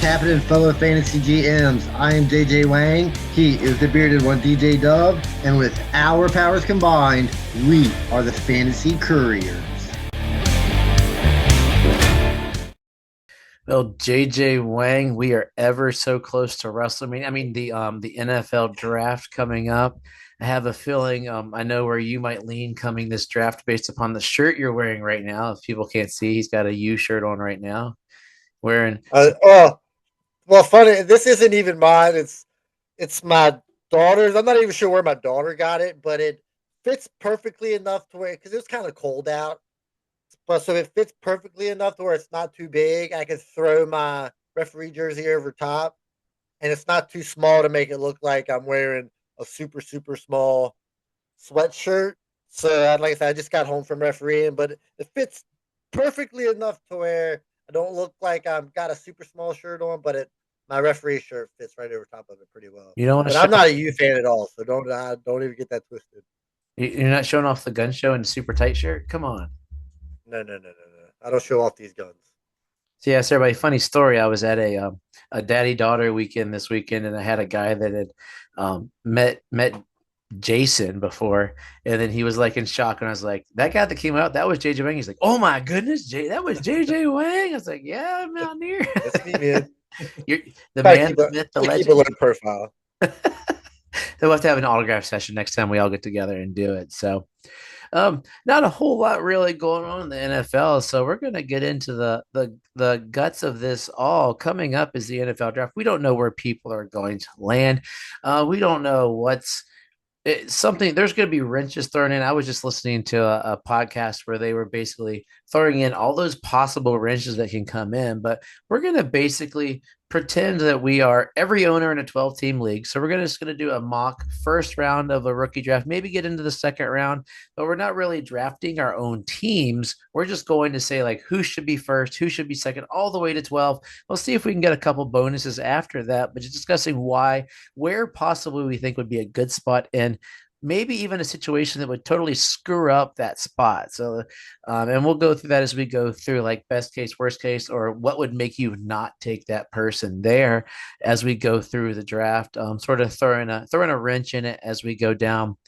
happening, fellow fantasy GMs? I am JJ Wang. He is the bearded one, DJ Dove. And with our powers combined, we are the Fantasy Couriers. Well, JJ Wang, we are ever so close to WrestleMania. I mean, the NFL draft coming up. I have a feeling I know where you might lean coming this draft based upon the shirt you're wearing right now. If people can't see, he's got a U shirt on right now. Wearing Uh, oh, well, funny. This isn't even mine. It's my daughter's. I'm not even sure where my daughter got it, but it fits perfectly enough to where because it was kind of cold out. But so it fits perfectly enough to where it's not too big. I can throw my referee jersey over top, and it's not too small to make it look like I'm wearing a super small sweatshirt. So, like I said, I just got home from refereeing, but it fits perfectly enough to where I don't look like I've got a super small shirt on, but my referee shirt fits right over top of it pretty well. you don't want to But show I'm not a U fan at all, so don't even get that twisted. you're not showing off the gun show in a super tight shirt. Come on. No. I don't show off these guns. So yes, everybody. Funny story. I was at a daddy daughter weekend this weekend, and I had a guy that had met Jason before, and then he was like in shock, and I was like, "That guy that came out, that was JJ Wang." He's like, "Oh my goodness, that was JJ Wang." I was like, "Yeah, Mountaineer." That's me, man. You're the Gotta man, keep the a myth, the gotta keep a low legend. profile. We'll have to have an autograph session next time we all get together and do it. So, not a whole lot really going on in the NFL. So we're going to get into the guts of this all. Coming up is the NFL draft. We don't know where people are going to land. We don't know what's something. There's going to be wrenches thrown in. I was just listening to a podcast where they were basically throwing in all those possible wrenches that can come in, but we're going to basically pretend that we are every owner in a 12 team league. So we're just going to do a mock first round of a rookie draft, maybe get into the second round, but we're not really drafting our own teams. We're just going to say like who should be first, who should be second, all the way to 12. We'll see if we can get a couple bonuses after that, but just discussing where possibly we think would be a good spot and maybe even a situation that would totally screw up that spot. So, and we'll go through that as we go through like best case, worst case, or what would make you not take that person there as we go through the draft. Sort of throwing a wrench in it as we go down.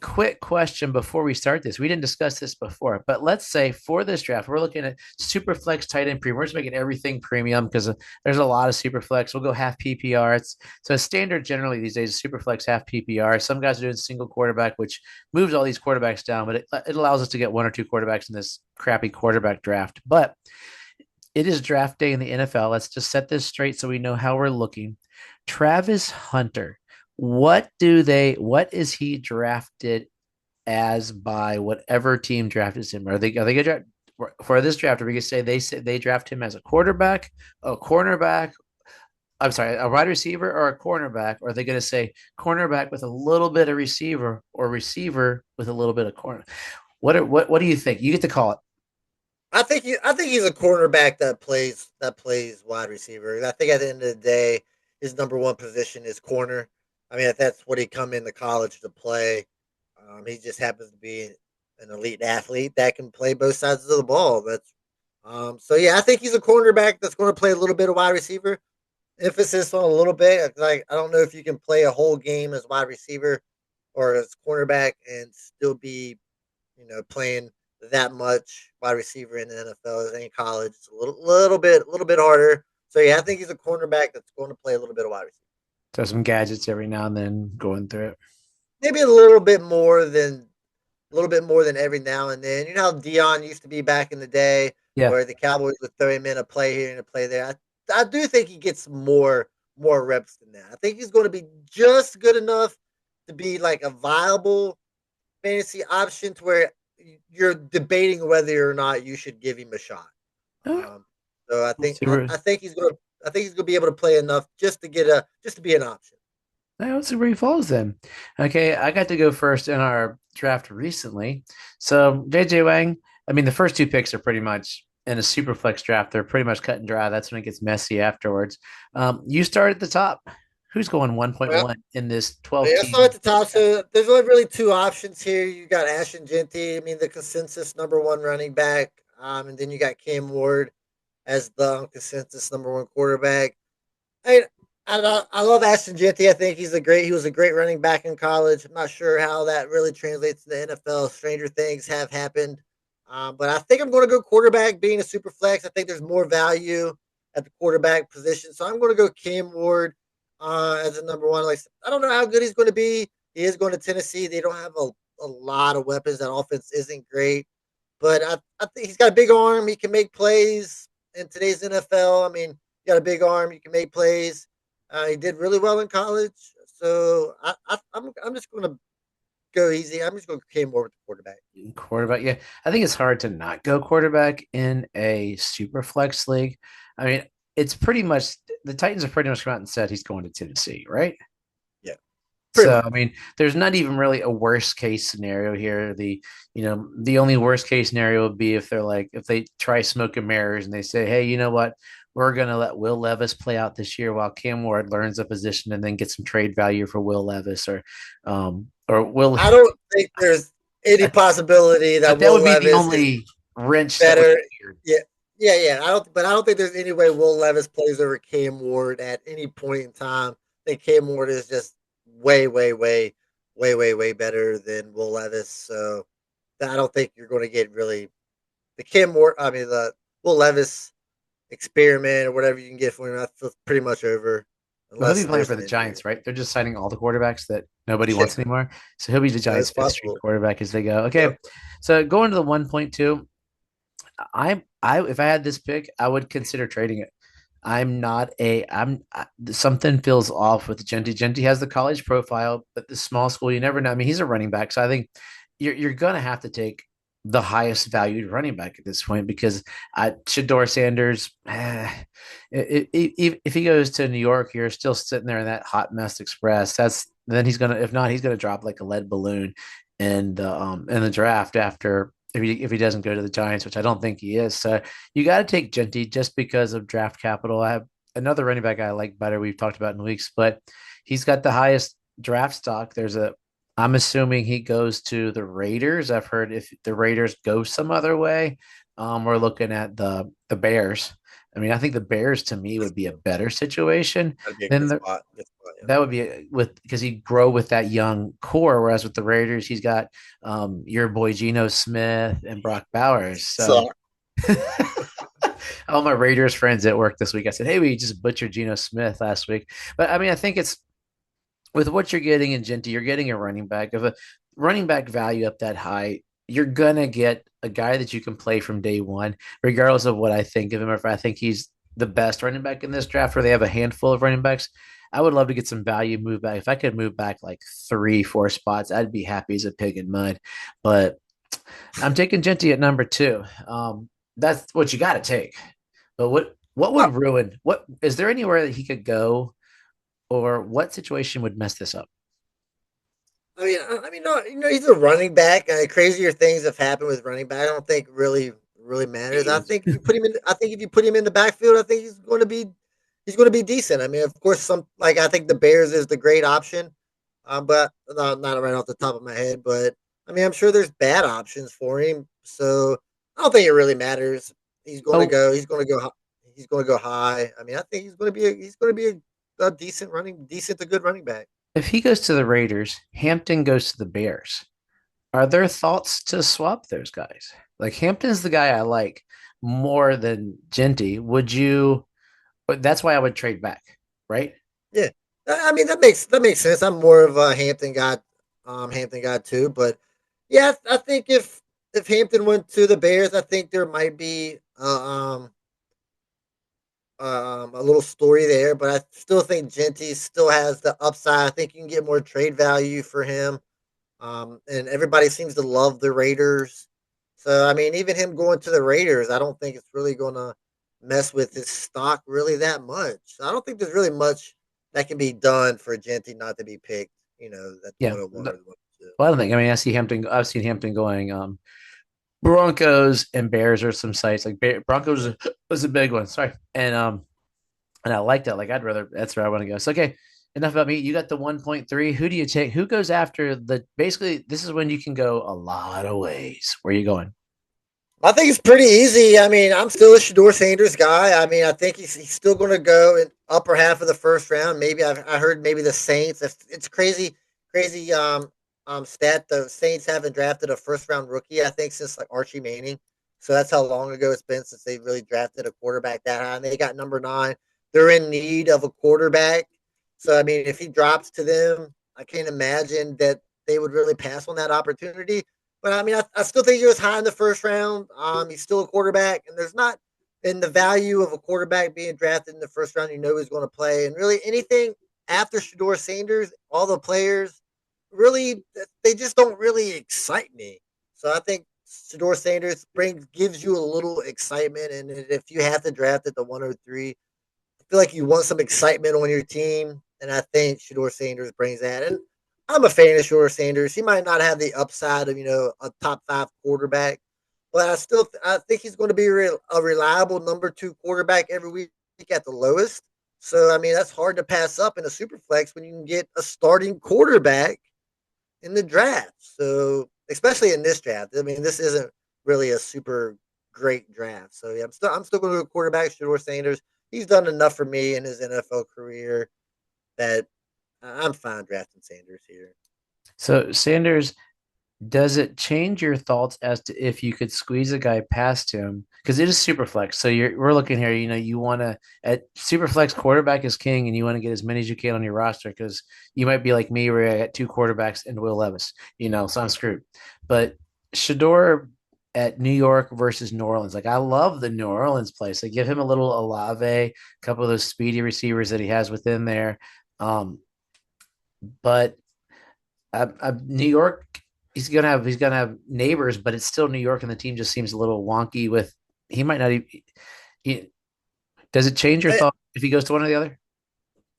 Quick question before we start this. We didn't discuss this before, but let's say for this draft, we're looking at super flex tight end premium. We're just making everything premium because there's a lot of super flex. We'll go half PPR. So standard generally these days is super flex half PPR. Some guys are doing single quarterback, which moves all these quarterbacks down, but it allows us to get one or two quarterbacks in this crappy quarterback draft. But it is draft day in the NFL. Let's just set this straight so we know how we're looking. Travis Hunter, what is he drafted as by whatever team drafted him? Are they gonna draft for this draft? Are we gonna say they draft him as a quarterback, a cornerback, I'm sorry, a wide receiver or a cornerback? Or are they going to say cornerback with a little bit of receiver or receiver with a little bit of corner? What do you think? You get to call it. I think he's a cornerback that plays wide receiver. I think at the end of the day, his number one position is corner. I mean, if that's what he come into college to play. He just happens to be an elite athlete that can play both sides of the ball. So yeah, I think he's a cornerback that's going to play a little bit of wide receiver. Emphasis on a little bit. Like I don't know if you can play a whole game as wide receiver or as cornerback and still be playing that much wide receiver in the NFL as in college. It's a little bit harder. So yeah, I think he's a cornerback that's going to play a little bit of wide receiver. So some gadgets every now and then going through it. Maybe a little bit more than every now and then. You know how Dion used to be back in the day, Yeah. where the Cowboys would throw him in a play here and a play there. I do think he gets more reps than that. I think he's going to be just good enough to be like a viable fantasy option to where you're debating whether or not you should give him a shot. All Um, so I Let's think see I, where, I think he's gonna I think he's gonna be able to play enough just to be an option. let's see where he falls then. Okay, I got to go first in our draft recently. So JJ Wang, I mean the first two picks are pretty much in a super flex draft. They're pretty much cut and dry. That's when it gets messy afterwards. You start at the top. Who's going Well, 1.1 in this 12 yeah, so at team? the top, so there's only really two options here. You got Ashton Genty, I mean the consensus number one running back, and then you got Cam Ward as the consensus number one quarterback. I I love Ashton Jeanty. I think he was a great running back in college. I'm not sure how that really translates to the NFL. Stranger things have happened, but I think I'm going to go quarterback. Being a super flex, I think there's more value at the quarterback position, so I'm going to go Cam Ward as a number one. Like I don't know how good he's going to be. He is going to Tennessee. They don't have a lot of weapons. That offense isn't great, but I think he's got a big arm. He can make plays in today's NFL. I mean, you got a big arm. You can make plays. He did really well in college. So I'm just going to go easy. I'm just going to Cam more with the quarterback. Quarterback, yeah. I think it's hard to not go quarterback in a super flex league. I mean, it's pretty much the Titans have pretty much come out and said he's going to Tennessee, right? Yeah, pretty So much. I mean, there's not even really a worst case scenario here. The only worst case scenario would be if they're like if they try smoke and mirrors and they say, hey, you know what? We're gonna let Will Levis play out this year while Cam Ward learns a position and then get some trade value for Will Levis or Will. I don't think there's any possibility But that that would Will be the Levis is only wrench that would better. be weird. Yeah, yeah. I don't think there's any way Will Levis plays over Cam Ward at any point in time. I think Cam Ward is just way better than Will Levis. So I don't think you're going to get really the Cam Ward. I mean the Will Levis experiment or whatever you can get for him. That's pretty much over, Well, he'll be unless playing there's for an the injury. Giants, right? They're just signing all the quarterbacks that nobody Yeah, wants anymore. So he'll be the it's Giants' fifth string possible. quarterback as they go. Yep. Okay. So going to the 1.2, I if I had this pick, I would consider trading it. I'm not a I'm something feels off with Genty. Genty has the college profile, but the small school, you never know. I mean, he's a running back, so I think you're gonna have to take the highest valued running back at this point because Shador Sanders, if he goes to New York, you're still sitting there in that hot mess express. That's then he's gonna if not, he's gonna drop like a lead balloon in the draft after if he doesn't go to the Giants, which I don't think he is. So you got to take Genty just because of draft capital. I have another running back I like better. We've talked about in weeks, but he's got the highest draft stock. I'm assuming he goes to the Raiders. I've heard if the Raiders go some other way, we're looking at the Bears. I mean, I think the Bears to me would be a better situation That'd be a than good the spot. Good spot. Yeah. that would be with because he'd grow with that young core, whereas with the Raiders, he's got your boy Geno Smith and Brock Bowers. So So all my Raiders friends at work this week, I said, "Hey, we just butchered Geno Smith last week." But I mean, I think it's with what you're getting in Genty, you're getting a running back. If a running back value up that high, you're gonna get a guy that you can play from day one, regardless of what I think of him. Or if I think he's the best running back in this draft, or they have a handful of running backs, I would love to get some value move back. If I could move back like 3, 4 spots, I'd be happy as a pig in mud. But I'm taking Genty at number two. That's what you got to take. But what oh, would ruin? What is there anywhere that he could go, or what situation would mess this up? no, he's a running back. Crazier things have happened with running back. I don't think really matters. I think if you put him in, I think if you put him in the backfield, I think he's going to be decent. I mean, of course, I think the Bears is the great option, but not right off the top of my head. But I mean, I'm sure there's bad options for him, so I don't think it really matters. He's going to Oh, go. He's going to go. He's going to go high. I mean, I think he's going to be a decent to good running back. if he goes to the Raiders, Hampton goes to the Bears. Are there thoughts to swap those guys? Like Hampton's the guy I like more than Genty. Would you? But that's why I would trade back, right? Yeah, I mean that makes sense. I'm more of a Hampton guy too. But yeah, I think if Hampton went to the Bears, I think there might be a little story there. But I still think Genty still has the upside. I think you can get more trade value for him. And everybody seems to love the Raiders. So I mean, even him going to the Raiders, I don't think it's really going to mess with his stock really that much. I don't think there's really much that can be done for Genty not to be picked. At the Yeah. 101 or the 102. Well, I don't think. I mean, I see Hampton. I've seen Hampton going. Broncos and Bears are some sites like Broncos was a big one. Sorry, and I like that. Like I'd rather that's where I want to go. So okay, enough about me. You got the 1.3. Who do you take? Who goes after the? Basically, this is when you can go a lot of ways. Where are you going? I think it's pretty easy. I mean, I'm still a Shador Sanders guy. I mean, I think he's still going to go in upper half of the first round. Maybe I heard maybe the Saints. It's crazy, crazy stat. The Saints haven't drafted a first round rookie, I think, since like Archie Manning. So that's how long ago it's been since they really drafted a quarterback that high. And they got number 9. They're in need of a quarterback. So I mean, if he drops to them, I can't imagine that they would really pass on that opportunity. But I mean, I still think he was high in the first round. He's still a quarterback, and there's not in the value of a quarterback being drafted in the first round. You know he's going to play, and really anything after Shador Sanders, all the players really they just don't really excite me. So I think Shador Sanders brings gives you a little excitement, and if you have to draft at the 103, I feel like you want some excitement on your team, and I think Shador Sanders brings that. And I'm a fan of Shador Sanders. He might not have the upside of a top 5 quarterback, but I think he's going to be a reliable number 2 quarterback every week at the lowest. So I mean that's hard to pass up in a super flex when you can get a starting quarterback in the draft. So especially in this draft, I mean this isn't really a super great draft. So yeah, I'm still going to go quarterback Shador Sanders. He's done enough for me in his NFL career that I'm fine drafting Sanders here. So Sanders, does it change your thoughts as to if you could squeeze a guy past him? Because it is super flex. So we're looking here, you want to at super flex quarterback is king and you want to get as many as you can on your roster because you might be like me where I got 2 quarterbacks and Will Levis, so I'm screwed. But Shador at New York versus New Orleans, like I love the New Orleans place. They give him a little Olave, a couple of those speedy receivers that he has within there. Um, but New York, he's gonna have neighbors, but it's still New York, and the team just seems a little wonky. With he might not even. Does it change your Eh, thought if he goes to one or the other?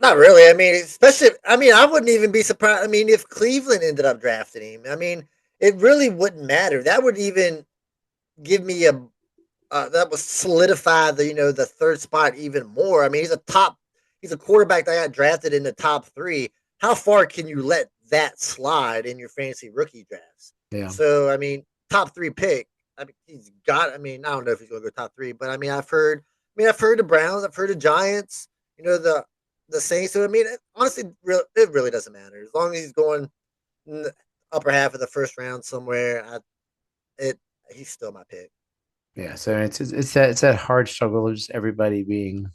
Not really. I mean, especially. I mean, I wouldn't even be surprised. I mean, if Cleveland ended up drafting him, I mean, it really wouldn't matter. That would even give me a that would solidify the third spot even more. I mean, he's a quarterback that got drafted in the top 3. How far can you let that slide in your fantasy rookie drafts? Yeah, So I mean, top 3 pick. I mean, he's got. I mean, I don't know if he's going to go top 3, but I mean, I've heard. I mean, I've heard the Browns. I've heard the Giants. The Saints. So I mean, honestly, it really doesn't matter as long as he's going in the upper half of the first round somewhere. It he's still my pick. yeah. So it's that hard struggle of just everybody being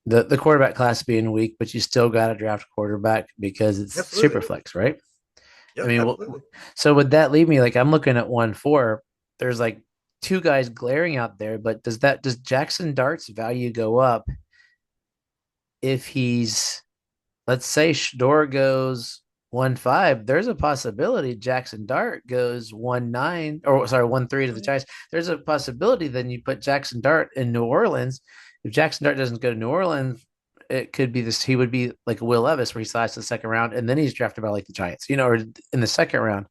the quarterback class being weak, but you still got to draft a quarterback because it's super Absolutely. flex, right? I Yep. mean, Absolutely. so would that leave me like I'm looking at 1-4? There's like 2 guys glaring out there, but does Jackson Dart's value go up if he's, let's say Shador goes 1-5, there's a possibility Jackson Dart goes 1-9, or sorry, 1-3 to the Giants. There's a possibility then you put Jackson Dart in New Orleans. If Jackson Dart doesn't go to New Orleans, it could be this. He would be like Will Levis, where he slides to the second round, and then he's drafted by like the Giants, or in the second round.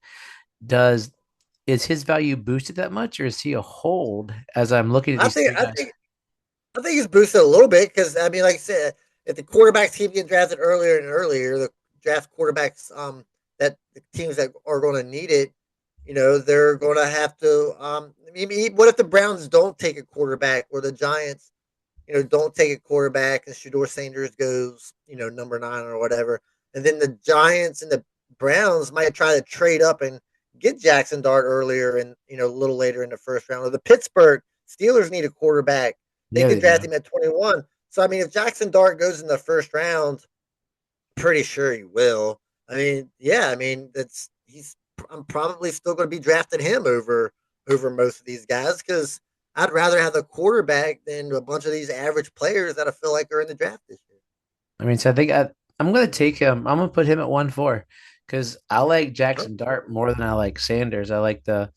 Does Is his value boosted that much, or is he a hold? As I'm looking at I these think 3 guys, I think it's boosted a little bit because I mean, like I said, if the quarterbacks keep getting drafted earlier and earlier, the draft quarterbacks that the teams that are going to need it, they're going to have to. Maybe what if the Browns don't take a quarterback or the Giants, don't take a quarterback and Shador Sanders goes, number 9 or whatever, and then the Giants and the Browns might try to trade up and get Jackson Dart earlier and a little later in the first round, or the Pittsburgh Steelers need a quarterback. They yeah, could they draft do. him at 21. So I mean, if Jackson Dart goes in the first round, pretty sure he will. I mean, yeah, I mean that's he's. I'm probably still going to be drafting him over most of these guys because I'd rather have the quarterback than a bunch of these average players that I feel like are in the draft this year. I mean, so I think I'm going to take him. I'm going to put him at 1-4 because I like Sure. Jackson Dart more than I like Sanders. I like the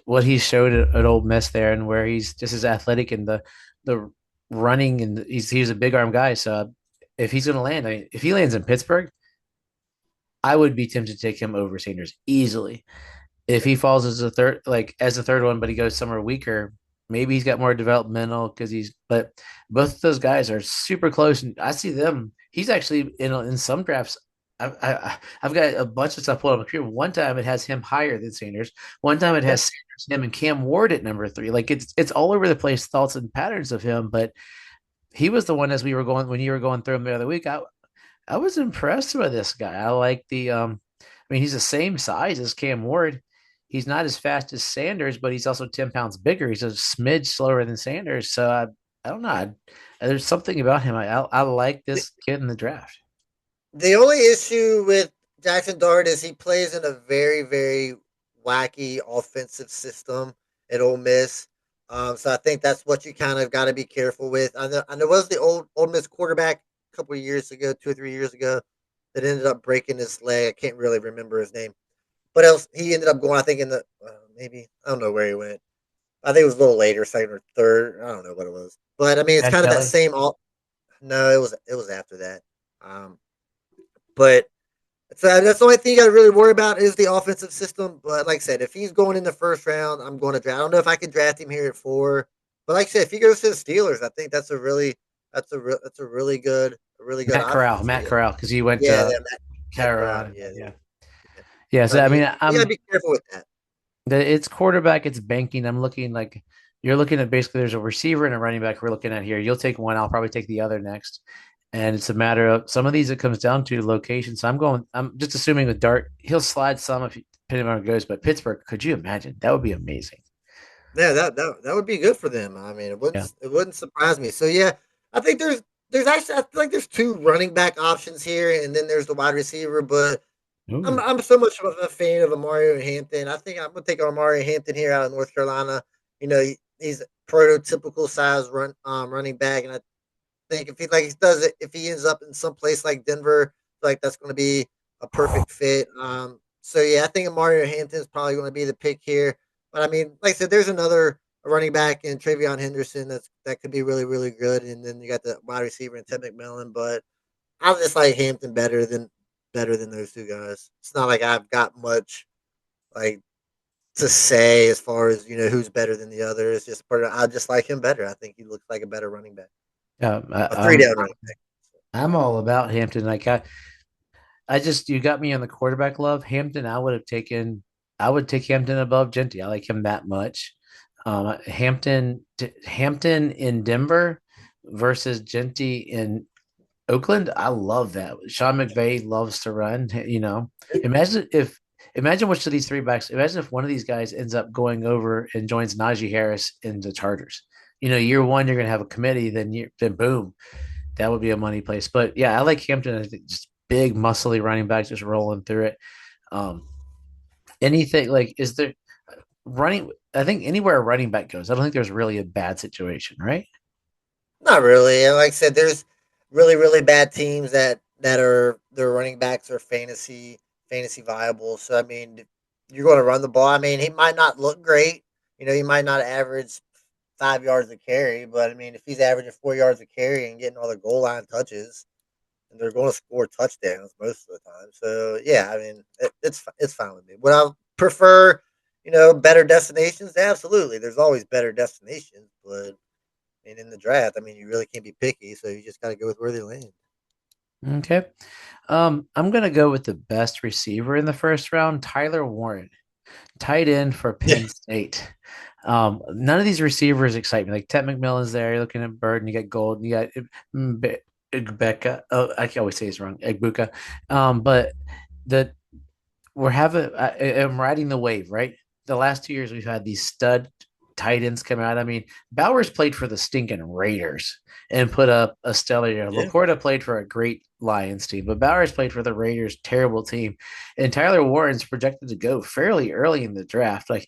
what he showed at Old Miss there, and where he's just as athletic and the running, and he's a big arm guy. So if he's going to land, I mean, if he lands in Pittsburgh, I would be tempted to take him over Sanders easily. If Yeah. he falls as a third one, but he goes somewhere weaker, maybe he's got more developmental because but both of those guys are super close, and I see them. He's actually in some drafts. I've got a bunch of stuff pulled up here. One time it has him higher than Sanders. One time it Yeah. has Sanders, him, and Cam Ward at number 3. Like it's all over the place, thoughts and patterns of him. But he was the one as we were going when you were going through him the other week. I was impressed with this guy. I like the I mean, he's the same size as Cam Ward. He's not as fast as Sanders, but he's also 10 pounds bigger. He's a smidge slower than Sanders. So I don't know. There's something about him. I like this kid in the draft. The only issue with Jackson Dart is he plays in a very, very wacky offensive system at Ole Miss. So I think that's what you kind of got to be careful with. I know was the old Ole Miss quarterback a couple of years ago, 2 or 3 years ago, that ended up breaking his leg. I can't really remember his name, but else he ended up going. I think in the maybe I don't know where he went. I think it was a little later, second or third. I don't know what it was, but I mean it's Chad kind of that Kelly. same. All no, it was after that. Um, but so that's the only thing you got to really worry about is the offensive system. But like I said, if he's going in the first round, I'm going to draft. I don't know if I can draft him here at 4, but like I said, if he goes to the Steelers, I think that's a really good option. So Matt Corral, because he went yeah, to Matt Corral, Carolina. yeah, Yeah. yeah. Yeah. So So I I mean, mean, you got to be careful with that. it's quarterback, it's banking. I'm looking like you're looking at basically there's a receiver and a running back we're looking at here. You'll take one, I'll probably take the other next. And it's a matter of some of these it comes down to location. So I'm just assuming with Dart, he'll slide some if depending on where it goes, but Pittsburgh, could you imagine? That would be amazing. Yeah, that would be good for them. I mean, Yeah. it wouldn't surprise me. So yeah, I think there's actually I feel like there's two running back options here, and then there's the wide receiver. But Ooh. I'm so much of a fan of Amari Hampton. I think I'm gonna take Amari Hampton here out of North Carolina. He's prototypical size running back, and I think if he ends up in some place like Denver, like that's going to be a perfect fit. So yeah, I think Mario Hampton is probably going to be the pick here. But I mean, like I said, there's another running back in Travion Henderson that could be really really good, and then you got the wide receiver in Ted McMillan. But I just like Hampton better than those two guys. It's not like I've got much like to say as far as who's better than the other. It's just I just like him better. I think he looks like a better running back, Yeah, a three down running back. I'm all about Hampton. I just you got me on the quarterback love. Hampton, I would take Hampton above Genty. I like him that much. Hampton in Denver versus Genty in Oakland. I love that. Sean McVay loves to run. Imagine imagine which of these three backs. Imagine if one of these guys ends up going over and joins Najee Harris in the Chargers. Year one you're gonna have a committee, then boom, that would be a money place. But yeah, I like Hampton. I think just big, muscly running back just rolling through it. Um, anything like is there running? I think anywhere a running back goes, I don't think there's really a bad situation, right? Not really. And like I said, there's really really bad teams that are their running backs are fantasy viable. So I mean, you're going to run the ball. I mean, he might not look great. He might not average 5 yards a carry, but I mean, if he's averaging 4 yards a carry and getting all the goal line touches, and they're going to score touchdowns most of the time. So yeah, I mean, it's fine with me. Would I prefer, better destinations? Absolutely. There's always better destinations, but and in the draft, I mean, you really can't be picky, so you just got to go with where they land. Okay. I'm gonna go with the best receiver in the first round, Tyler Warren, tight end for Yeah, Penn State. None of these receivers excite me. Like Ted McMillan's there. You're looking at Bird, and you got Gold, and you got Igbeka. Oh, I can always say it's wrong. Egbuka. But the I'm riding the wave, right? The last 2 years we've had these stud tight ends come out. I mean, Bowers played for the stinking Raiders and put up a stellar year. yeah, Laporta played for a great Lions team, but Bowers played for the Raiders, terrible team. And Tyler Warren's projected to go fairly early in the draft. Like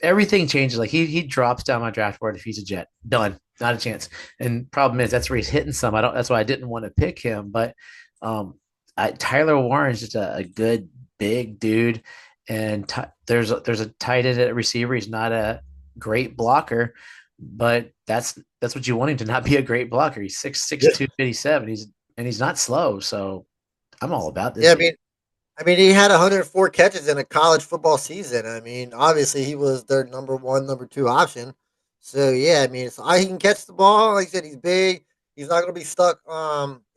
everything changes. Like he drops down my draft board if he's a Jet. Done. Not a chance. And problem is that's where he's hitting some. I don't. That's why I didn't want to pick him. But um, Tyler Warren's just a good big dude, and there's a tight end at receiver. He's not a great blocker, but that's what you want him to not be a great blocker. He's 6'6", yeah, 257. He's not slow. So I'm all about this yeah. dude. I mean, he had 104 catches in a college football season. I mean, obviously, he was their number one, number two option. So yeah, I mean, he can catch the ball. Like I said, he's big. He's not going to be stuck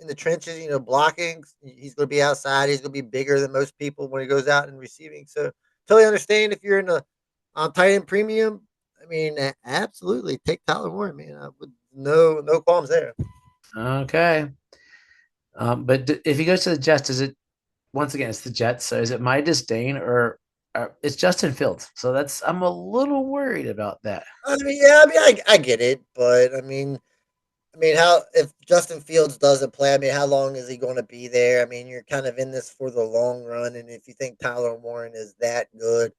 in the trenches, blocking. He's going to be outside. He's going to be bigger than most people when he goes out and receiving. So totally understand if you're in the tight end premium. I mean, absolutely take Tyler Warren, man. With no qualms there. Okay. But if he goes to the Jets, is it once again? It's the Jets. So is it my disdain or it's Justin Fields? So I'm a little worried about that. I mean, yeah, I mean, I get it, but I mean, how if Justin Fields doesn't play? I mean, how long is he going to be there? I mean, you're kind of in this for the long run, and if you think Tyler Warren is that good,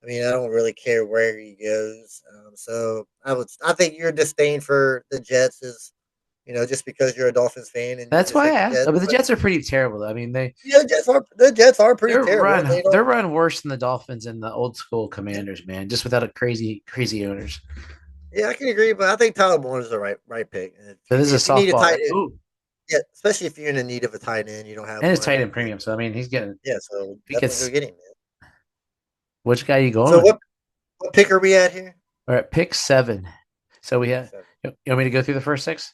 I mean, I don't really care where he goes. So I think your disdain for the Jets is, just because you're a Dolphins fan and you That's just why I hate the asked. Jets. But the But Jets are pretty terrible. I mean, yeah, the Jets are pretty they're terrible. run They they're don't. run worse than the Dolphins and the old school Yeah, Commanders, man. Just without a crazy owners. yeah, I can agree, but I think Tyler Warren is the right pick. And So this is if a you need a softball, tight right? end, Ooh, yeah, especially if you're in the need of a tight end, you don't have and it's one. tight end premium. So I mean, he's getting. Yeah, so If he definitely go gets get him, man. which guy are you going So with? what pick are we at here? We're at pick 7. So we Pick have. seven. You want me to go through the first 6?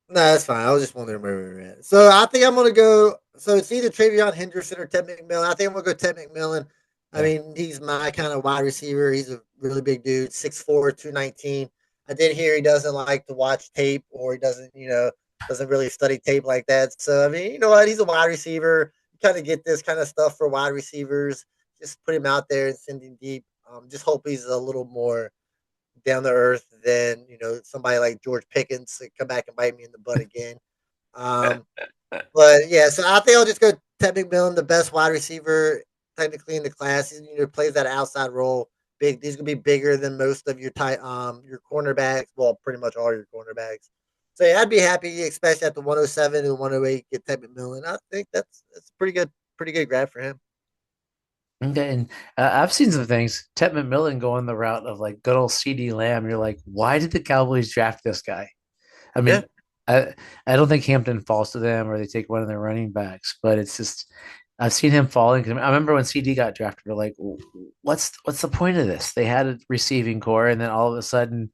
No, that's fine. I was just wondering where we were at. So I think I'm gonna go. So it's either Travion Henderson or Ted McMillan. I think I'm gonna go Ted McMillan. I Yeah. mean, he's my kind of wide receiver. He's a really big dude, 6'4", 219. I did hear he doesn't like to watch tape, or he doesn't really study tape like that. So I mean, you know what? He's a wide receiver. You kind of get this kind of stuff for wide receivers. Just put him out there and send him deep. Just hope he's a little more down to earth than somebody like George Pickens to come back and bite me in the butt again. Um, but yeah, so I think I'll just go Ted McMillan, the best wide receiver technically in the class. He plays that outside role. Big, he's gonna be bigger than most of your cornerbacks. Well, pretty much all your cornerbacks. So yeah, I'd be happy, especially at the 107 and 108, get Ted McMillan. I think that's pretty good grab for him. Okay, and I've seen some things. Ted McMillan going the route of like good old CD Lamb. You're like, why did the Cowboys draft this guy? I Yeah, mean, I don't think Hampton falls to them or they take one of their running backs, but it's just I've seen him falling. I remember when CD got drafted, we're like, what's the point of this? They had a receiving core, and then all of a sudden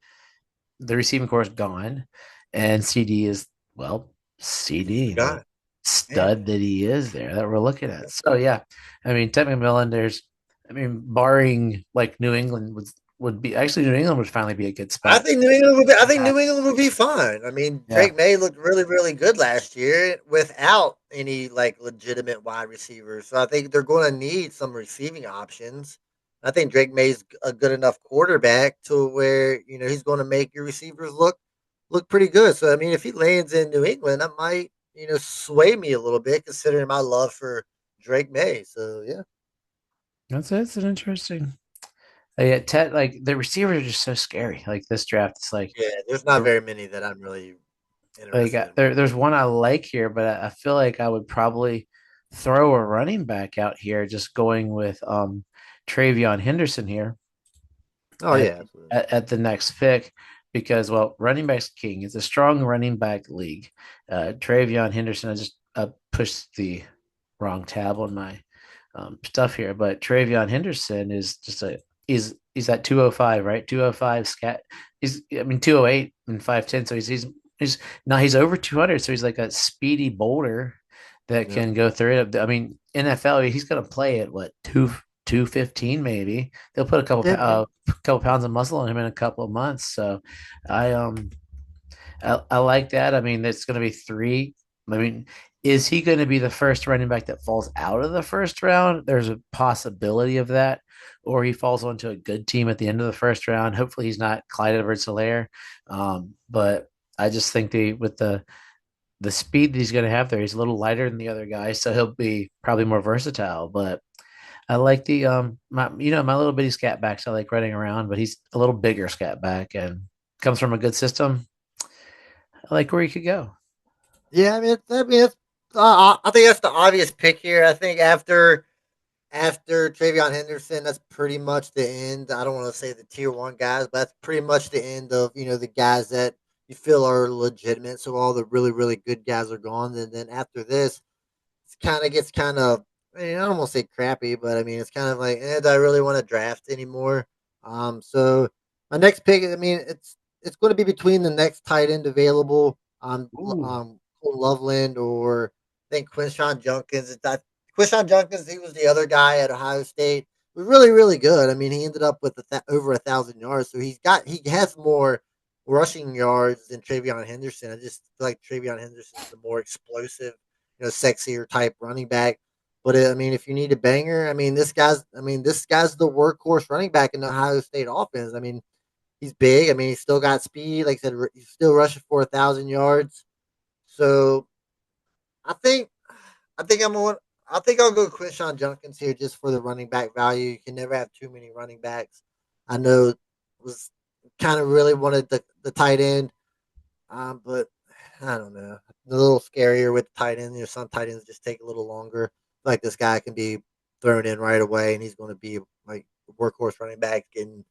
the receiving core is gone, and CD is well, CD, the God, man. stud that he is there that we're looking at. So yeah, I mean, Ted McMillan, I mean, barring like New England would be actually New England would finally be a good I spot. think New England will be. I think New England will be fine. I mean, Yeah, Drake May looked really, really good last year without any like legitimate wide receivers. So I think they're going to need some receiving options. I think Drake May's a good enough quarterback to where he's going to make your receivers look pretty good. So I mean, if he lands in New England, that might sway me a little bit considering my love for Drake May. So yeah, that's an interesting. Yeah, Ted, like the receivers are just so scary. Like this draft, it's yeah. There's not the very many that I'm really like interested in. there's one I like here, but I feel like I would probably throw a running back out here, just going with Travion Henderson here Oh at yeah, absolutely. at the next pick because well, running back's king. It's a strong running back league. Travion Henderson, I just pushed the wrong tab on my stuff here, but Travion Henderson is just he's at 205, right? 205 scat. He's I mean 208 and 5'10, so he's now he's over 200, so he's like a speedy boulder that Yeah. can go through it. I mean NFL, he's gonna play at what 215 maybe. They'll put Yeah, man. a couple pounds of muscle on him in a couple of months. So I I like that. I mean, it's going to be 3. I mean, is he going to be the first running back that falls out of the first round? There's a possibility of that, or he falls onto a good team at the end of the first round. Hopefully, he's not Clyde Edwards-Helaire. But I just think with the speed that he's going to have there, he's a little lighter than the other guys, so he'll be probably more versatile. But I like the my little bitty scat backs. I like running around, but he's a little bigger scat back and comes from a good system. I like where he could go. Yeah, I think that's the obvious pick here. I think after Travion Henderson, that's pretty much the end. I don't want to say the tier one guys, but that's pretty much the end of the guys that you feel are legitimate. So all the really really good guys are gone, and then after this, it kind of gets kind of I don't want to say crappy, but I mean it's kind of like do I really want to draft anymore? So my next pick, I mean it's going to be between the next tight end available. Ooh, Colton Loveland, or I think Quinshawn Junkins. Quinshawn Junkins, he was the other guy at Ohio State. Was really really good. I mean, he ended up with over 1,000 yards, so he has more rushing yards than Travion Henderson. I just feel like Travion Henderson's the more explosive, sexier type running back. But I mean, if you need a banger, this guy's the workhorse running back in the Ohio State offense. I mean, he's big. I mean, he's still got speed. Like I said, he's still rushing for 1,000 yards. So I think I think I'm on. I think I'll go Quinshawn Junkins here just for the running back value. You can never have too many running backs. I know was kind of really wanted the tight end, but I don't know. A little scarier with the tight end. Some tight ends just take a little longer. Like this guy can be thrown in right away, and he's going to be like workhorse running back getting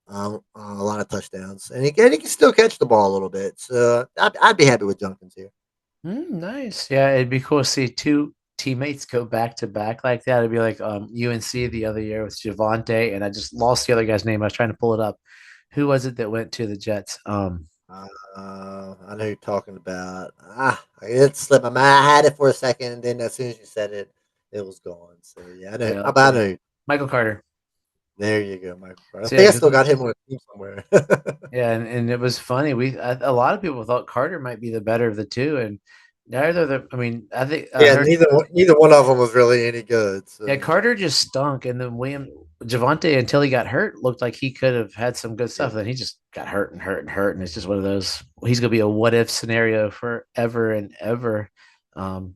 a lot of touchdowns, and he can still catch the ball a little bit. So I'd be happy with Junkins here. nice. Yeah, it'd be cool to see two teammates go back to back like that. It'd be like UNC the other year with Javante, and I just lost the other guy's name. I was trying to pull it up. Who was it that went to the Jets? I know you're talking about. It slipped my mind. I had it for a second, and then as soon as you said it, it was gone. So yeah, I know. Yeah, I know. Michael Carter. There you go, Michael. I So yeah, think I because still got him on a team somewhere. yeah, and it was funny. A lot of people thought Carter might be the better of the two, and neither of them. I mean, I think I Yeah, heard neither one of them was really any good. yeah, So Carter just stunk, and then William Javante until he got hurt looked like he could have had some good yeah, stuff. Then he just got hurt and hurt and hurt, and it's just one of those. He's gonna be a what if scenario forever and ever, um,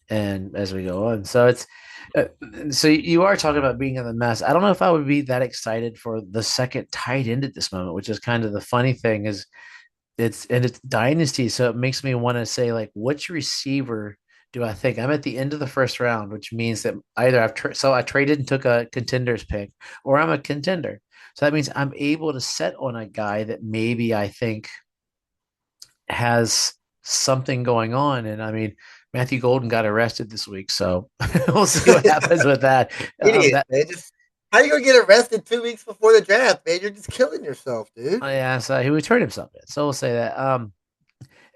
and as we go on. So it's uh, so you are talking about being in the mess. I don't know if I would be that excited for the second tight end at this moment, which is kind of the funny thing is it's dynasty, so it makes me want to say like, which receiver do I think? I'm at the end of the first round, which means that either so I traded and took a contenders pick, or I'm a contender. So that means I'm able to set on a guy that maybe I think has something going on. And I mean, Matthew Golden got arrested this week, so we'll see what happens with that. idiot, man. Just how you gonna get arrested 2 weeks before the draft, man? You're just killing yourself, dude. Yeah, so he returned himself. So we'll say that.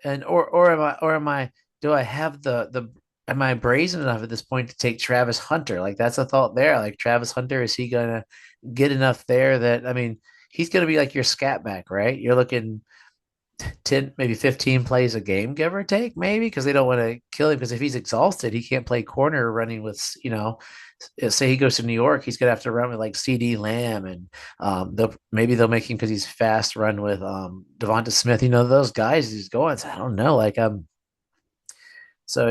And or am I do I have the am I brazen enough at this point to take Travis Hunter? Like that's a thought there. Like Travis Hunter, is he gonna get enough there that I mean he's gonna be like your scat back, right? You're looking 10, maybe 15 plays a game, give or take, maybe, because they don't want to kill him. Because if he's exhausted, he can't play corner running with, say he goes to New York, he's gonna have to run with like CD Lamb and maybe they'll make him because he's fast run with Devonta Smith, those guys he's going. So I don't know. Like so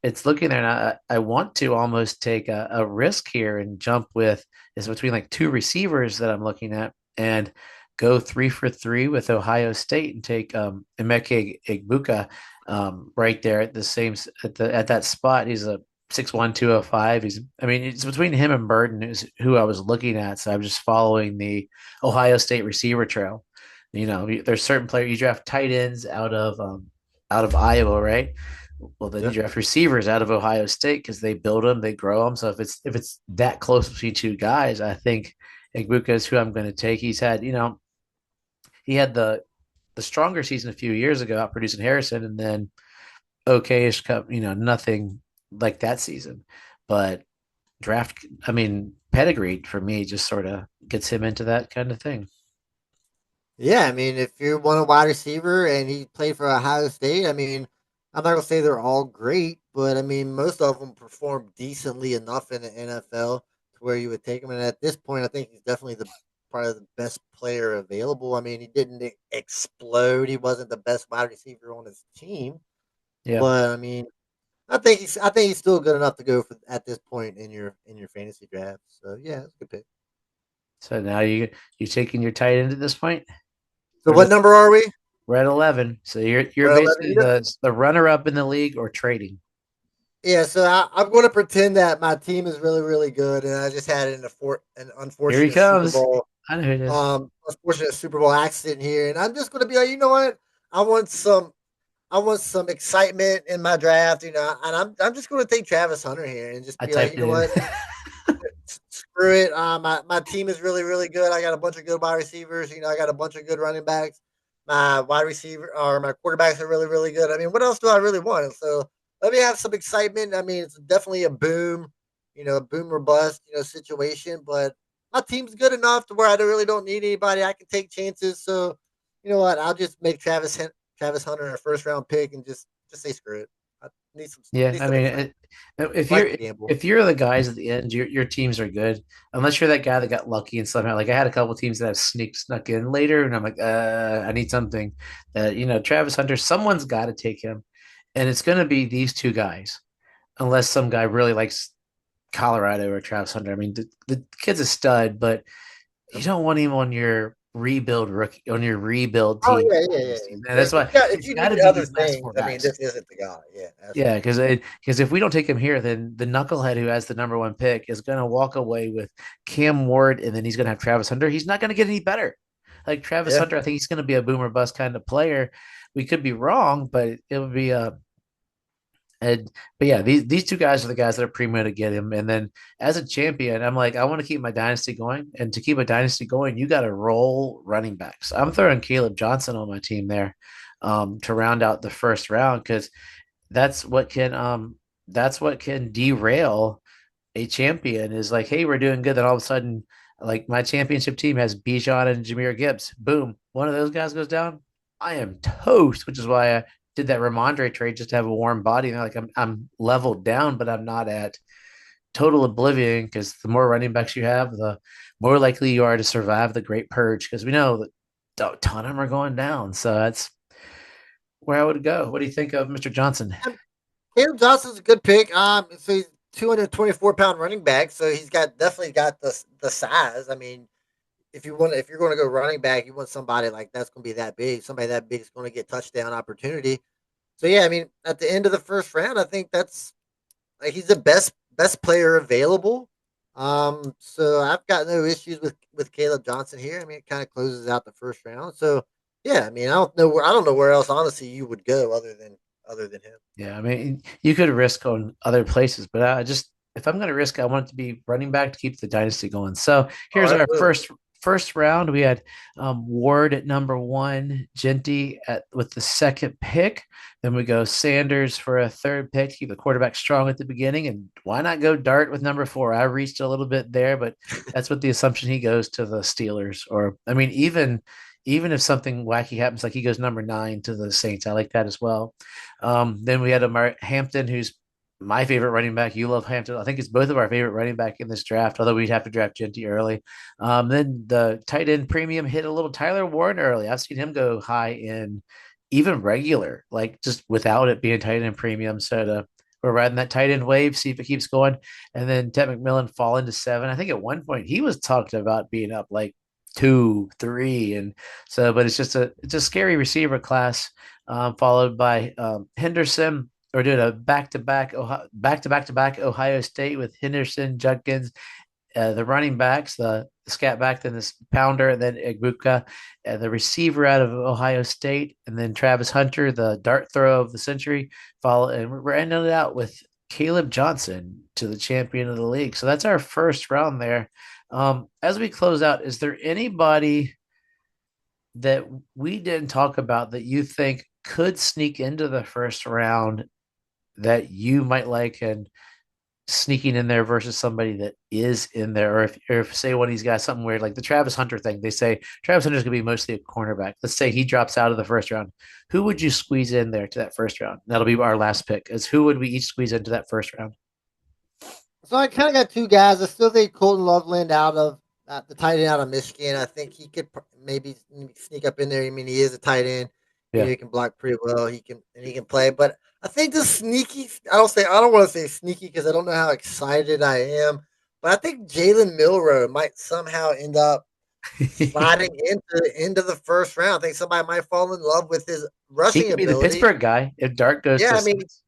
it's looking there, and I want to almost take a risk here and jump with is between like two receivers that I'm looking at and go 3 for 3 with Ohio State and take Emeka Egbuka right there at the same at that spot. He's a 6'1", 205. I mean, it's between him and Burden is who I was looking at. So I'm just following the Ohio State receiver trail. There's certain players you draft tight ends out of Iowa, right? Well, then you Yeah. draft receivers out of Ohio State because they build them, they grow them. So if it's that close between two guys, I think Igbuka is who I'm going to take. He had the stronger season a few years ago, out producing Harrison, and then okayish cup, nothing like that season. But I mean, pedigree for me just sort of gets him into that kind of thing. Yeah, I mean, if you want a wide receiver and he played for Ohio State, I mean, I'm not gonna say they're all great, but I mean, most of them perform decently enough in the NFL to where you would take him. And at this point, I think he's definitely the probably the best player available. I mean, he didn't explode. He wasn't the best wide receiver on his team, Yeah. but I mean, I think he's still good enough to go for at this point in your fantasy draft. So yeah, it's a good pick. So now you taking your tight end at this point? So Or is what it number are we? we're at 11? So you're We're at 11. basically the runner up in the league or trading. Yeah, so I'm going to pretend that my team is really, really good, and I just had an Here he unfortunate Super comes. Bowl, I know who it is. unfortunate Super Bowl accident here, and I'm just going to be like, you know what? I I want some excitement in my draft, and I'm just going to take Travis Hunter here and just I be like, you typed know it in. what? Screw it. My team is really, really good. I got a bunch of good wide receivers. I got a bunch of good running backs. my wide receiver or my quarterbacks are really, really good. I mean, what else do I really want? And so let me have some excitement. I mean, it's definitely a boom, boom or bust, situation. But my team's good enough to where I really don't need anybody. I can take chances. So, you know what? I'll just make Travis Hunter a first round pick and just say screw it. I need some Yeah, need I some mean, excitement. if I like you're to gamble. if you're the guys at the end, your teams are good. Unless you're that guy that got lucky and somehow, like I had a couple teams that have snuck in later, and I'm like, I need something. Travis Hunter, someone's got to take him, and it's going to be these two guys, unless some guy really likes Colorado or Travis Hunter. I mean, the kid's a stud, but you don't want him on your rebuild Oh team. yeah, yeah, yeah. And Yeah, that's why if it's you got to need be other these last things, four I mean, guys. this isn't the guy. Yeah, Yeah, absolutely. because if we don't take him here, then the knucklehead who has the number one pick is going to walk away with Cam Ward, and then he's going to have Travis Hunter. He's not going to get any better. Like Travis Yeah. Hunter, I think he's going to be a boomer bust kind of player. We could be wrong, but it would be a and but yeah, these two guys are the guys that are primo to get him. And then as a champion, I'm like, I want to keep my dynasty going. And to keep a dynasty going, you got to roll running backs. I'm throwing Caleb Johnson on my team there to round out the first round because that's what can derail a champion is like, hey, we're doing good. Then all of a sudden, like my championship team has Bijan and Jameer Gibbs. Boom, one of those guys goes down. I am toast, which is why I did that Ramondre trade just to have a warm body. And like I'm leveled down, but I'm not at total oblivion because the more running backs you have, the more likely you are to survive the Great Purge. Because we know that a ton of them are going down. So that's where I would go. What do you think of Mr. Johnson? Caleb Johnson's a good pick. So he's 224-pound running back, so he's definitely got the size. I mean, if you're going to go running back, you want somebody like that's going to be that big. Somebody that big is going to get touchdown opportunity. So yeah, I mean, at the end of the first round, I think that's like he's the best player available. So I've got no issues with Caleb Johnson here. I mean, it kind of closes out the first round. So yeah, I mean, I don't know where else honestly you would go other than him. Yeah, I mean, you could risk on other places, but I just if I'm going to risk, I want it to be running back to keep the dynasty going. So Oh, here's our absolutely. first round. We had Ward at number one, Genty at with the second pick. Then we go Sanders for a third pick. Keep the quarterback strong at the beginning, and why not go Dart with number four? I reached a little bit there, but that's what the assumption he goes to the Steelers, or I mean, even if something wacky happens, like he goes number nine to the Saints, I like that as well. Then we had Hampton, who's my favorite running back. You love Hampton. I think it's both of our favorite running back in this draft, although we'd have to draft Genty early. Then the tight end premium hit a little Tyler Warren early. I've seen him go high in even regular, like just without it being tight end premium. We're riding that tight end wave, see if it keeps going. And then Ted McMillan fall into seven. I think at one point he was talked about being up like two, three, and so. But it's a scary receiver class followed by Henderson. Or doing a back to back Ohio State with Henderson, Judkins, the running backs, the scat back, then this Pounder, and then Igbukah, the receiver out of Ohio State, and then Travis Hunter, the dart throw of the century. And we're ending it out with Caleb Johnson to the champion of the league. So that's our first round there. As we close out, is there anybody that we didn't talk about that you think could sneak into the first round that you might like and sneaking in there versus somebody that is in there, or if say one of these guys something weird like the Travis Hunter thing, they say Travis Hunter's gonna be mostly a cornerback. Let's say he drops out of the first round. Who would you squeeze in there to that first round? That'll be our last pick. Is who would we each squeeze into that first round? So I kind of got two guys. I still think Colton Loveland out of the tight end out of Michigan. I think he could maybe sneak up in there. I mean, he is a tight end. Yeah. He can block pretty well. He can play. But I think the sneaky. I don't want to say sneaky because I don't know how excited I am. But I think Jalen Milrow might somehow end up sliding into the first round. I think somebody might fall in love with his He rushing could be the ability. Pittsburgh guy if Dart goes Yeah, to I mean, six.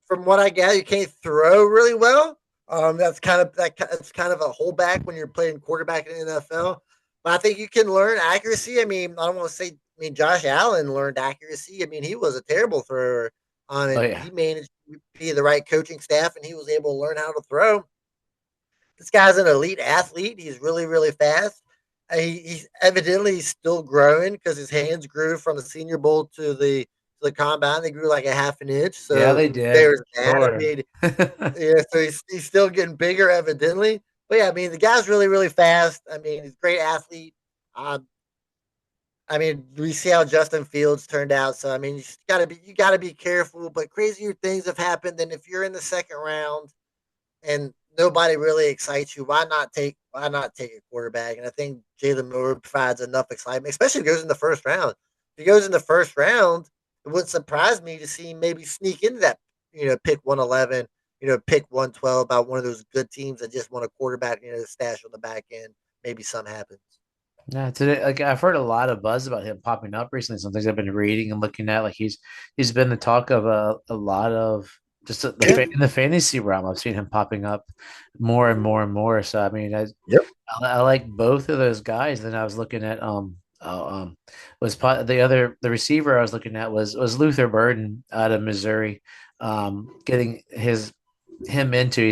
from what I gather, you can't throw really well. That's kind of a holdback when you're playing quarterback in the NFL. But I think you can learn accuracy. I mean, I don't want to say. I mean, Josh Allen learned accuracy. I mean, he was a terrible thrower, Oh and yeah. he managed to be the right coaching staff, and he was able to learn how to throw. This guy's an elite athlete. He's really, really fast. He's evidently still growing because his hands grew from the Senior Bowl to the combine. They grew like a half an inch. Yeah, So they did there's for that. I sure. mean, yeah. So he's still getting bigger, evidently. But yeah, I mean, the guy's really really fast. I mean, he's a great athlete. Um, I mean, we see how Justin Fields turned out. So I mean, you gotta be careful. But crazier things have happened. And if you're in the second round and nobody really excites you, why not take a quarterback? And I think Jalen Moore provides enough excitement, especially if he goes in the first round. If he goes in the first round, it wouldn't surprise me to see him maybe sneak into that, pick 111, pick 112 about one of those good teams that just want a quarterback, stash on the back end. Maybe something happens. Yeah, today, like I've heard a lot of buzz about him popping up recently. Some things I've been reading and looking at, like he's been the talk of a lot of just Yeah. in the fantasy realm. I've seen him popping up more and more and more. So I mean, Yep. I like both of those guys. Then I was looking at the receiver I was looking at was Luther Burden out of Missouri, getting him into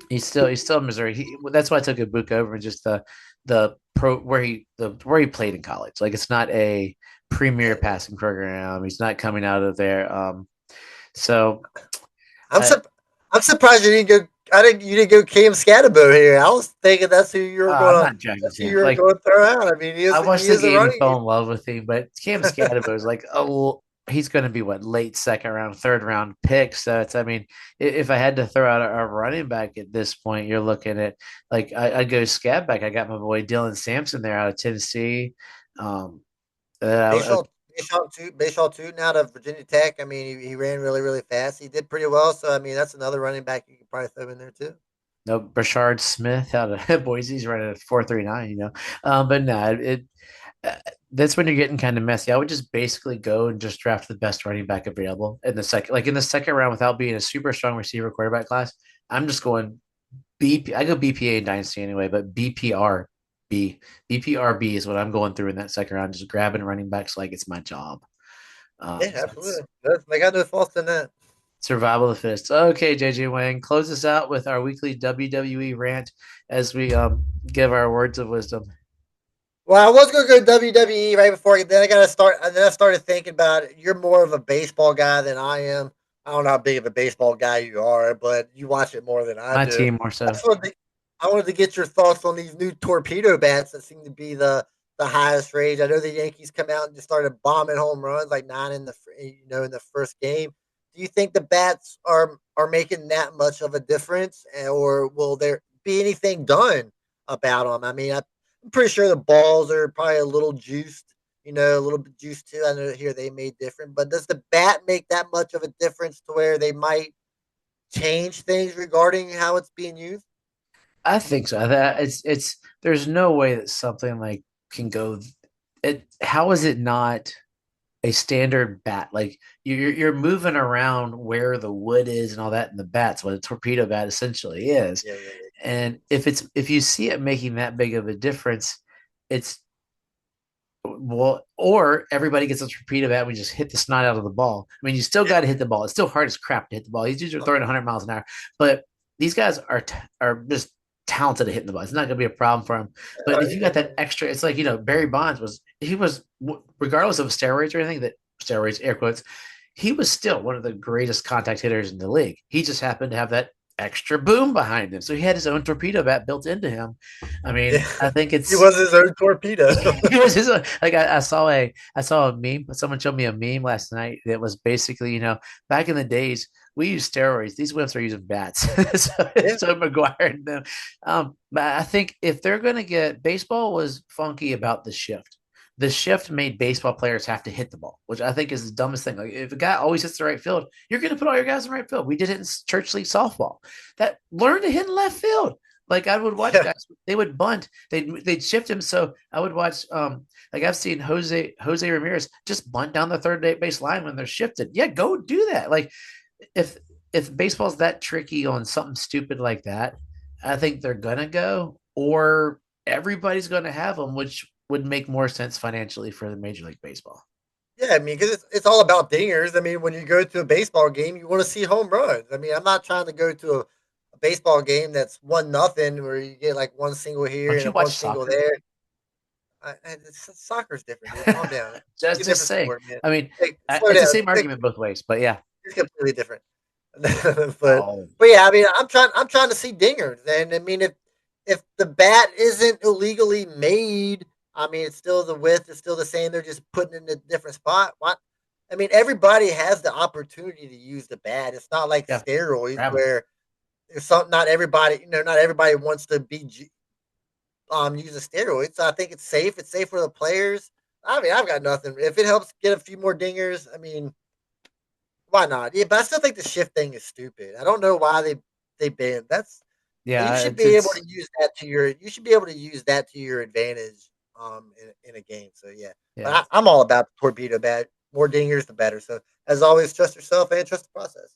he's still in Missouri. That's why I took Ibuka over and just the pro where he played in college. Like it's not a premier Yeah. passing program. He's not coming out of there. So I'm I, sur- I'm surprised you didn't go. You didn't go Cam Scatterbo here. I was thinking that's who you were I'm gonna not dragging that's who him. you were Like going to throw out. I mean, he I is he watched the is a game and running. fell in love with him, but Cam Scatterbo is like, oh, he's going to be what late second round, third round pick. So it's, I mean, if I had to throw out a running back at this point, you're looking at like I'd go scat back. I got my boy Dylan Sampson there out of Tennessee. Um, uh, Bashaw Tootin out of Virginia Tech. I mean, he ran really really fast. He did pretty well. So I mean, that's another running back you could probably throw in there too. no, Brashard Smith out of Boise's running at 4.39. But no, uh, that's when you're getting kind of messy. I would just basically go and just draft the best running back available in the second, like in the second round, without being a super strong receiver quarterback class. I'm just going BP. I go BPA in Dynasty anyway, but BPRB is what I'm going through in that second round. Just grabbing running backs like it's my job. Yeah, So it's absolutely. They got no fault in that. survival of the fittest. Okay, JJ Wang, close us out with our weekly WWE rant as we give our words of wisdom. Well, I was gonna go WWE right before, then I gotta start. And then I started thinking about it. You're more of a baseball guy than I am. I don't know how big of a baseball guy you are, but you watch it more than I My do. team more so. I wanted to get your thoughts on these new torpedo bats that seem to be the highest range. I know the Yankees come out and just started bombing home runs, like nine in the first game. Do you think the bats are making that much of a difference, or will there be anything done about them? I mean, I'm pretty sure the balls are probably a little juiced, a little bit juiced too. I know here they made different, but does the bat make that much of a difference to where they might change things regarding how it's being used? I think so. That it's there's no way that something like can go it how is it not a standard bat? Like you're moving around where the wood is and all that in the bats, what a torpedo bat essentially is. Yeah, yeah, yeah. And if you see it making that big of a difference, it's well, or everybody gets a torpedo bat. We just hit the snot out of the ball. I mean, you still got to hit the ball. It's still hard as crap to hit the ball. These dudes are throwing 100 miles an hour, but these guys are just talented at hitting the ball. It's not going to be a problem for them. But if you got that extra, it's like Barry Bonds was regardless of steroids or anything that steroids air quotes, he was still one of the greatest contact hitters in the league. He just happened to have that extra boom behind him, so he had his own torpedo bat built into him. I mean, Yeah. I think He it's was his own torpedo. it was his like I saw a meme. Someone showed me a meme last night that was basically back in the days we used steroids. These wimps are using bats. so, Yeah. so McGuire and them. But I think if they're gonna get baseball was funky about the shift. The shift made baseball players have to hit the ball, which I think is the dumbest thing. Like if a guy always hits the right field, you're going to put all your guys in right field. We did it in church league softball. That learn to hit in left field. Like I would watch Yeah. guys, they would bunt, they'd shift him. So I would watch, like I've seen Jose Ramirez just bunt down the third base line when they're shifted. Yeah, go do that. Like if if baseball's that tricky on something stupid like that, I think they're gonna go, or everybody's gonna have them, which would make more sense financially for the Major League Baseball. Yeah, I mean, because it's all about dingers. I mean, when you go to a baseball game, you want to see home runs. I mean, I'm not trying to go to a a baseball game that's 1-0 where you get like one single here Don't you and watch one single soccer? there. Soccer's different, dude. Calm down. It's a Just different saying. sport, man. I mean, Hey, slow it's the down. same argument both ways, but yeah. It's completely different. but Oh, but yeah, I mean, I'm trying to see dingers, and I mean, if the bat isn't illegally made, I mean, it's still the width is still the same. They're just putting it in a different spot. What? I mean, everybody has the opportunity to use the bat. It's not like yeah. steroids Grab 'em. where it's some, not everybody, not everybody wants to be using steroids. So I think it's safe. It's safe for the players. I mean, I've got nothing. If it helps get a few more dingers, I mean, why not? Yeah, but I still think the shift thing is stupid. I don't know why they banned. You Yeah, should it's be able to it's use that to your. You should be able to use that to your advantage. In a game. So yeah, but yeah. I'm all about the torpedo bat. More dingers, the better. So as always, trust yourself and trust the process.